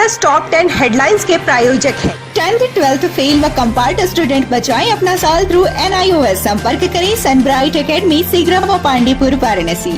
Bonus top 10 headlines के प्रायोजक हैं। 10th 12th फेल व कंपार्ट स्टूडेंट बचाएं अपना साल थ्रू NIOS। संपर्क करें सनब्राइट एकेडमी सीगरा व पांडीपुर वाराणसी।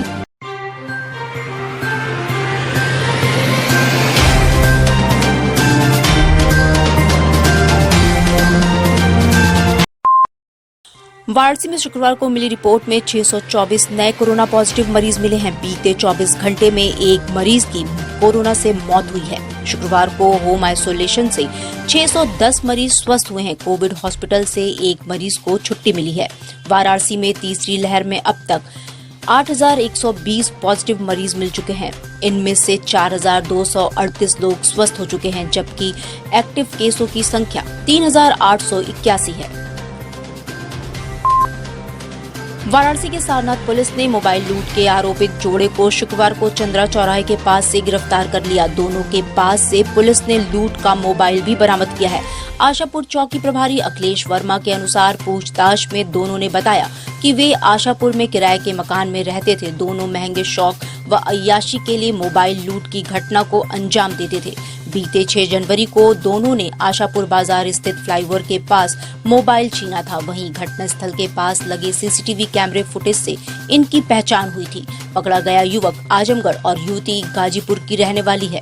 वाराणसी में शुक्रवार को मिली रिपोर्ट में 624 नए कोरोना पॉजिटिव मरीज मिले हैं। बीते 24 घंटे में एक मरीज की कोरोना से मौत हुई है। शुक्रवार को होम आइसोलेशन से 610 मरीज स्वस्थ हुए हैं। कोविड हॉस्पिटल से एक मरीज को छुट्टी मिली है। वाराणसी में तीसरी लहर में अब तक 8,120 पॉजिटिव मरीज मिल चुके हैं। इनमें से 4,238 लोग स्वस्थ हो चुके हैं, जबकि एक्टिव केसों की संख्या 3,881 है। वाराणसी के सारनाथ पुलिस ने मोबाइल लूट के आरोपित जोड़े को शुक्रवार को चंद्रा चौराहे के पास से गिरफ्तार कर लिया। दोनों के पास से पुलिस ने लूट का मोबाइल भी बरामद किया है। आशापुर चौकी प्रभारी अखिलेश वर्मा के अनुसार पूछताछ में दोनों ने बताया कि वे आशापुर में किराए के मकान में रहते थे। दोनों महंगे शौक व अय्याशी के लिए मोबाइल लूट की घटना को अंजाम देते थे। बीते 6 जनवरी को दोनों ने आशापुर बाजार स्थित फ्लाईओवर के पास मोबाइल छीना था। वहीं घटनास्थल के पास लगे सीसीटीवी कैमरे फुटेज से इनकी पहचान हुई थी। पकड़ा गया युवक आजमगढ़ और युवती गाजीपुर की रहने वाली है।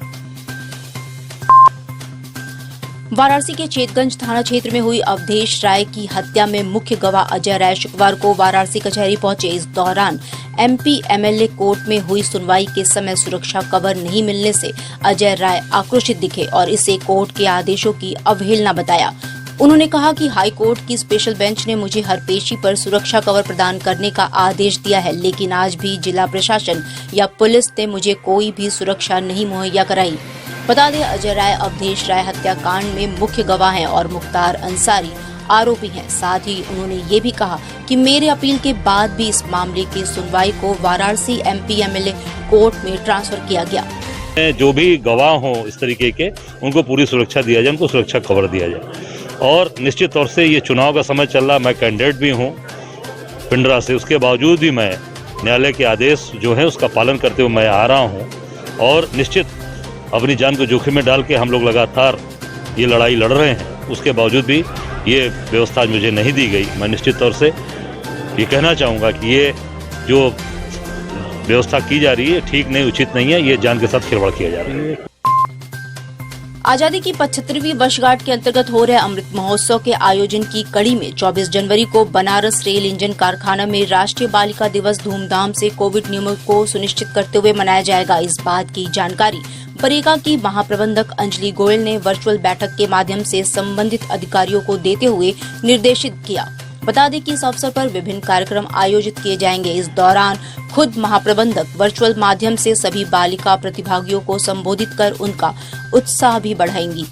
वाराणसी के चेतगंज थाना क्षेत्र में हुई अवधेश राय की हत्या में मुख्य गवाह अजय राय शुक्रवार को वाराणसी कचहरी पहुंचे। इस दौरान MP MLA कोर्ट में हुई सुनवाई के समय सुरक्षा कवर नहीं मिलने से अजय राय आक्रोशित दिखे और इसे कोर्ट के आदेशों की अवहेलना बताया। उन्होंने कहा कि हाई कोर्ट की स्पेशल बेंच ने मुझे हर पेशी पर सुरक्षा कवर प्रदान करने का आदेश दिया है, लेकिन आज भी जिला प्रशासन या पुलिस ने मुझे कोई भी सुरक्षा नहीं मुहैया कराई। बता दें, अजय राय अवधेश राय हत्याकांड में मुख्य गवाह हैं और मुख्तार अंसारी आरोपी हैं। साथ ही उन्होंने ये भी कहा कि मेरे अपील के बाद भी इस मामले की सुनवाई को वाराणसी MP MLA कोर्ट में ट्रांसफर किया गया। जो भी गवाह हों इस तरीके के, उनको पूरी सुरक्षा दिया जाए, उनको सुरक्षा कवर दिया जाए। और निश्चित तौर से ये चुनाव का समय चल रहा, मैं कैंडिडेट भी हूँ पिंडरा से, उसके बावजूद भी मैं न्यायालय के आदेश जो है उसका पालन करते हुए मैं आ रहा हूँ। और निश्चित अपनी जान को जोखिम में डाल के हम लोग लगातार ये लड़ाई लड़ रहे हैं। उसके बावजूद भी ये व्यवस्था मुझे नहीं दी गई। मैं निश्चित तौर से ये कहना चाहूँगा कि ये जो व्यवस्था की जा रही है ठीक नहीं, उचित नहीं है। ये जान के साथ खिलवाड़ किया जा रहा है। आजादी की 75वीं वर्षगांठ के अंतर्गत हो रहे अमृत महोत्सव के आयोजन की कड़ी में 24 जनवरी को बनारस रेल इंजन कारखाना में राष्ट्रीय बालिका दिवस धूमधाम से कोविड नियमों को सुनिश्चित करते हुए मनाया जाएगा। इस बात की जानकारी बरेगा की महाप्रबंधक अंजलि गोयल ने वर्चुअल बैठक के माध्यम से संबंधित अधिकारियों को देते हुए निर्देशित किया। बता दें कि इस अवसर पर विभिन्न कार्यक्रम आयोजित किए जाएंगे। इस दौरान खुद महाप्रबंधक वर्चुअल माध्यम से सभी बालिका प्रतिभागियों को संबोधित कर उनका उत्साह भी बढ़ाएंगी।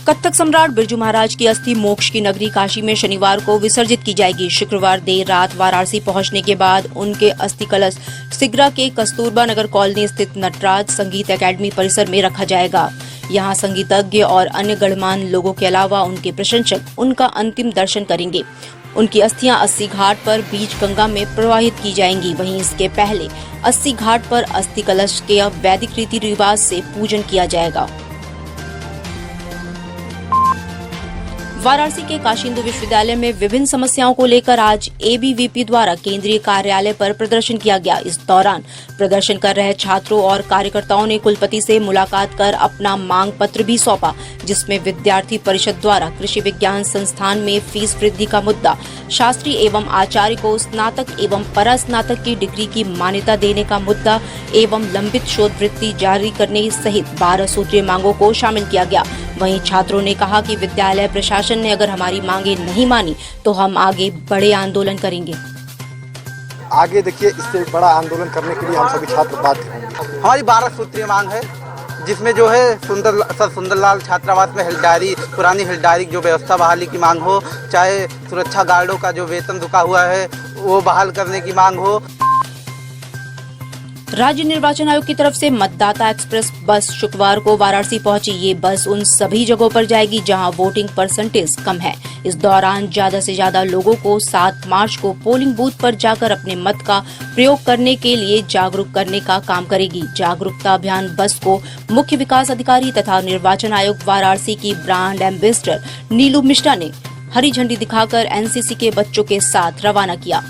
कत्थक सम्राट बिरजू महाराज की अस्थि मोक्ष की नगरी काशी में शनिवार को विसर्जित की जाएगी। शुक्रवार देर रात वाराणसी पहुंचने के बाद उनके अस्थि कलश सिगरा के कस्तूरबा नगर कॉलोनी स्थित नटराज संगीत एकेडमी परिसर में रखा जाएगा। यहाँ संगीतज्ञ और अन्य गणमान्य लोगों के अलावा उनके प्रशंसक उनका अंतिम दर्शन करेंगे। उनकी अस्थियां 80 घाट पर बीच गंगा में प्रवाहित की जाएंगी। वहीं इसके पहले 80 घाट पर अस्थि कलश के वैदिक रीति रिवाज से पूजन किया जाएगा। वाराणसी के काशी हिंदू विश्वविद्यालय में विभिन्न समस्याओं को लेकर आज ABVP द्वारा केंद्रीय कार्यालय पर प्रदर्शन किया गया। इस दौरान प्रदर्शन कर रहे छात्रों और कार्यकर्ताओं ने कुलपति से मुलाकात कर अपना मांग पत्र भी सौंपा, जिसमें विद्यार्थी परिषद द्वारा कृषि विज्ञान संस्थान में फीस वृद्धि का मुद्दा, शास्त्री एवं आचार्य को स्नातक एवं परास्नातक की डिग्री की मान्यता देने का मुद्दा एवं लंबित शोध वृत्ति जारी करने सहित 12 सूत्रीय मांगों को शामिल किया गया। वहीं छात्रों ने कहा कि विद्यालय प्रशासन ने अगर हमारी मांगे नहीं मानी तो हम आगे बड़े आंदोलन करेंगे। आगे देखिए, इससे बड़ा आंदोलन करने के लिए हम सभी छात्र बाध्य होंगे। हमारी 12 सूत्रीय मांग है, जिसमें जो है सर सुंदरलाल छात्रावास में हिलडारी, पुरानी हिलडारी जो व्यवस्था बहाली की मांग हो, चाहे सुरक्षा गार्डों का जो वेतन रुका हुआ है वो बहाल करने की मांग हो। राज्य निर्वाचन आयोग की तरफ से मतदाता एक्सप्रेस बस शुक्रवार को वाराणसी पहुंची। ये बस उन सभी जगहों पर जाएगी जहां वोटिंग परसेंटेज कम है। इस दौरान ज्यादा से ज्यादा लोगों को 7 मार्च को पोलिंग बूथ पर जाकर अपने मत का प्रयोग करने के लिए जागरूक करने का काम करेगी। जागरूकता अभियान बस को मुख्य विकास अधिकारी तथा निर्वाचन आयोग वाराणसी की ब्रांड एम्बेसडर नीलू मिश्रा ने हरी झंडी दिखाकर एनसीसी के बच्चों के साथ रवाना किया।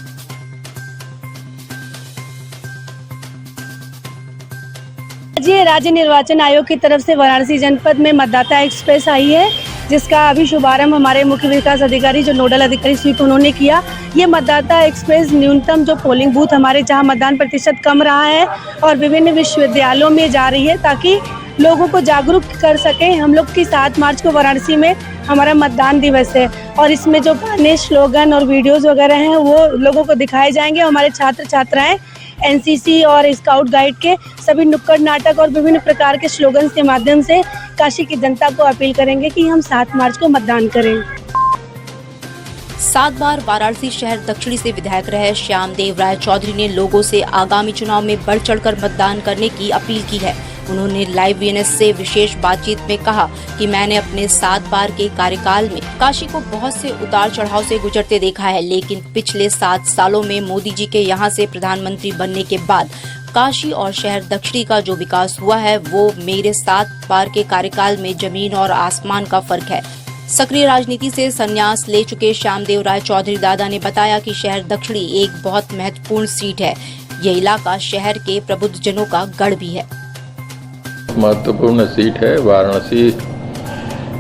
जी, राज्य निर्वाचन आयोग की तरफ से वाराणसी जनपद में मतदाता एक्सप्रेस आई है, जिसका अभी शुभारंभ हमारे मुख्य विकास अधिकारी जो नोडल अधिकारी स्वीप उन्होंने किया। ये मतदाता एक्सप्रेस न्यूनतम जो पोलिंग बूथ हमारे जहां मतदान प्रतिशत कम रहा है और विभिन्न विश्वविद्यालयों में जा रही है ताकि लोगों को जागरूक कर सकें। हम लोग की 7 मार्च को वाराणसी में हमारा मतदान दिवस है और इसमें जो गाने, स्लोगन और वीडियोस वगैरह हैं वो लोगों को दिखाए जाएंगे। हमारे छात्र छात्राएं एनसीसी और स्काउट गाइड के सभी नुक्कड़ नाटक और विभिन्न प्रकार के स्लोगन्स के माध्यम से काशी की जनता को अपील करेंगे कि हम 7 मार्च को मतदान करें। 7 बार वाराणसी शहर दक्षिणी से विधायक रहे श्यामदेव राय चौधरी ने लोगों से आगामी चुनाव में बढ़ चढ़कर मतदान करने की अपील की है। उन्होंने लाइव वीएनएस से विशेष बातचीत में कहा कि मैंने अपने 7 बार के कार्यकाल में काशी को बहुत से उतार चढ़ाव से गुजरते देखा है, लेकिन पिछले 7 सालों में मोदी जी के यहाँ से प्रधानमंत्री बनने के बाद काशी और शहर दक्षिणी का जो विकास हुआ है वो मेरे 7 बार के कार्यकाल में जमीन और आसमान का फर्क है। सक्रिय राजनीति से संन्यास ले चुके श्यामदेव राय चौधरी दादा ने बताया कि शहर दक्षिणी एक बहुत महत्वपूर्ण सीट है। ये इलाका शहर के प्रबुद्ध जनों का गढ़ भी है। महत्वपूर्ण सीट है। वाराणसी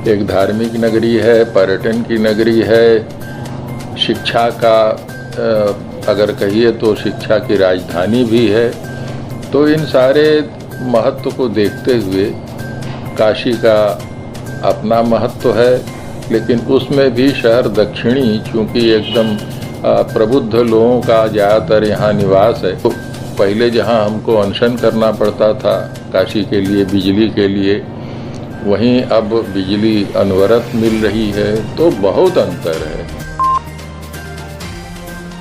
एक धार्मिक नगरी है, पर्यटन की नगरी है, शिक्षा का अगर कहिए तो शिक्षा की राजधानी भी है। तो इन सारे महत्व को देखते हुए काशी का अपना महत्व है, लेकिन उसमें भी शहर दक्षिणी चूँकि एकदम प्रबुद्ध लोगों का ज़्यादातर यहाँ निवास है। तो पहले जहाँ हमको अनशन करना पड़ता था काशी के लिए, बिजली के लिए, वहीं अब बिजली अनवरत मिल रही है, तो बहुत अंतर है।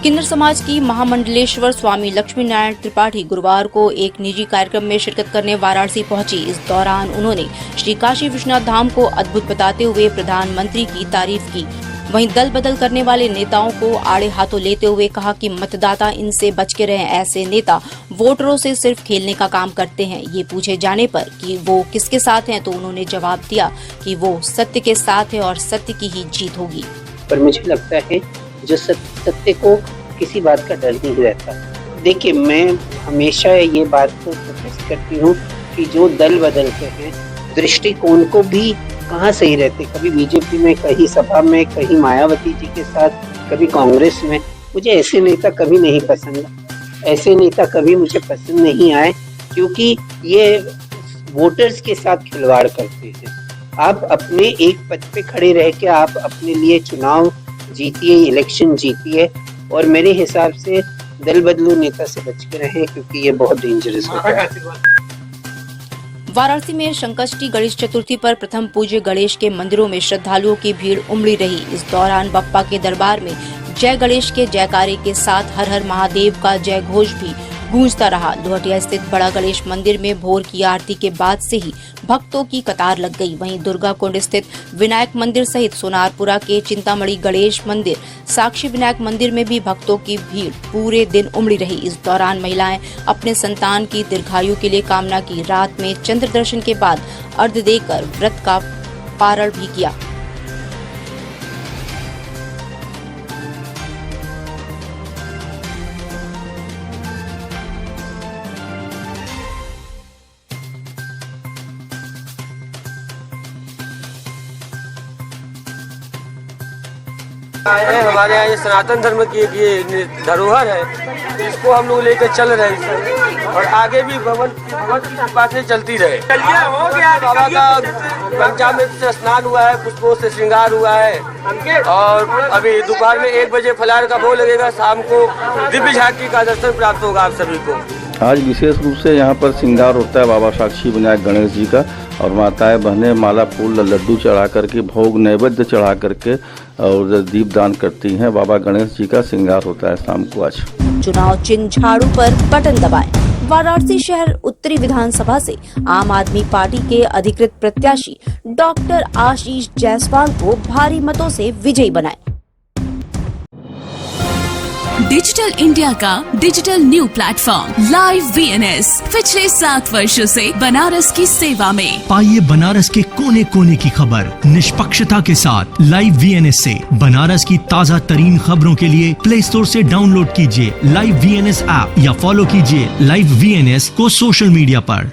किन्नर समाज की महामंडलेश्वर स्वामी लक्ष्मी नारायण त्रिपाठी गुरुवार को एक निजी कार्यक्रम में शिरकत करने वाराणसी पहुंची। इस दौरान उन्होंने श्री काशी विश्वनाथ धाम को अद्भुत बताते हुए प्रधानमंत्री की तारीफ की। वहीं दल बदल करने वाले नेताओं को आड़े हाथों लेते हुए कहा कि मतदाता इनसे बच के रहें। ऐसे नेता वोटरों से सिर्फ खेलने का काम करते हैं। ये पूछे जाने पर कि वो किसके साथ हैं तो उन्होंने जवाब दिया कि वो सत्य के साथ है और सत्य की ही जीत होगी। पर मुझे लगता है जो सत्य को किसी बात का डर नहीं रहता। देखिए, मैं हमेशा ये बात को प्रोटेस्ट करती हूँ कि जो दल बदलते हैं दृष्टिकोण को भी कहाँ सही रहते, कभी बीजेपी में, कहीं सपा में, कहीं मायावती जी के साथ, कभी कांग्रेस में। मुझे ऐसे नेता कभी नहीं पसंद, ऐसे नेता कभी मुझे पसंद नहीं आए, क्योंकि ये वोटर्स के साथ खिलवाड़ करते हैं। आप अपने एक पद पे खड़े रह के आप अपने लिए चुनाव जीतिए, इलेक्शन जीतिए, और मेरे हिसाब से दल बदलू नेता से बच के रहें, क्योंकि ये बहुत डेंजरस होता है। वाराणसी में संकष्टी गणेश चतुर्थी पर प्रथम पूज्य गणेश के मंदिरों में श्रद्धालुओं की भीड़ उमड़ी रही। इस दौरान बप्पा के दरबार में जय गणेश के जयकारे के साथ हर हर महादेव का जय घोष भी गूंजता रहा। लोहटिया स्थित बड़ा गणेश मंदिर में भोर की आरती के बाद से ही भक्तों की कतार लग गई। वहीं दुर्गा कुंड स्थित विनायक मंदिर सहित सोनारपुरा के चिंतामणि गणेश मंदिर, साक्षी विनायक मंदिर में भी भक्तों की भीड़ पूरे दिन उमड़ी रही। इस दौरान महिलाएं अपने संतान की दीर्घायु के लिए कामना की। रात में चंद्र दर्शन के बाद अर्घ्य देकर व्रत का पारण भी किया। हमारे यहाँ ये सनातन धर्म की एक ये धरोहर है, इसको हम लोग लेकर चल रहे हैं और आगे भी भगवान की कृपा से चलती रहे। बाबा का पंचामृत से स्नान हुआ है, पुष्पों से श्रृंगार हुआ है और अभी दोपहर में 1 बजे फलाहार का भोग लगेगा। शाम को दिव्य झांकी का दर्शन प्राप्त होगा आप सभी को। आज विशेष रूप से यहाँ पर श्रृंगार होता है बाबा साक्षी विनायक गणेश जी का, और माताएं बहनें माला फूल लड्डू चढ़ा करके, भोग नैवेद्य चढ़ा करके और दीपदान करती हैं। बाबा गणेश जी का श्रृंगार होता है शाम को। आज चुनाव चिन्ह झाड़ू पर बटन दबाएं, वाराणसी शहर उत्तरी विधानसभा से आम आदमी पार्टी के अधिकृत प्रत्याशी डॉक्टर आशीष जायसवाल को भारी मतों से विजयी बनाए। डिजिटल इंडिया का digital new platform live VNS पिछले 7 वर्षों से बनारस की सेवा में। पाइए बनारस के कोने कोने की खबर निष्पक्षता के साथ। लाइव VNS से बनारस की ताज़ा तरीन खबरों के लिए प्ले स्टोर से डाउनलोड कीजिए लाइव VNS ऐप या फॉलो कीजिए लाइव VNS को सोशल मीडिया पर।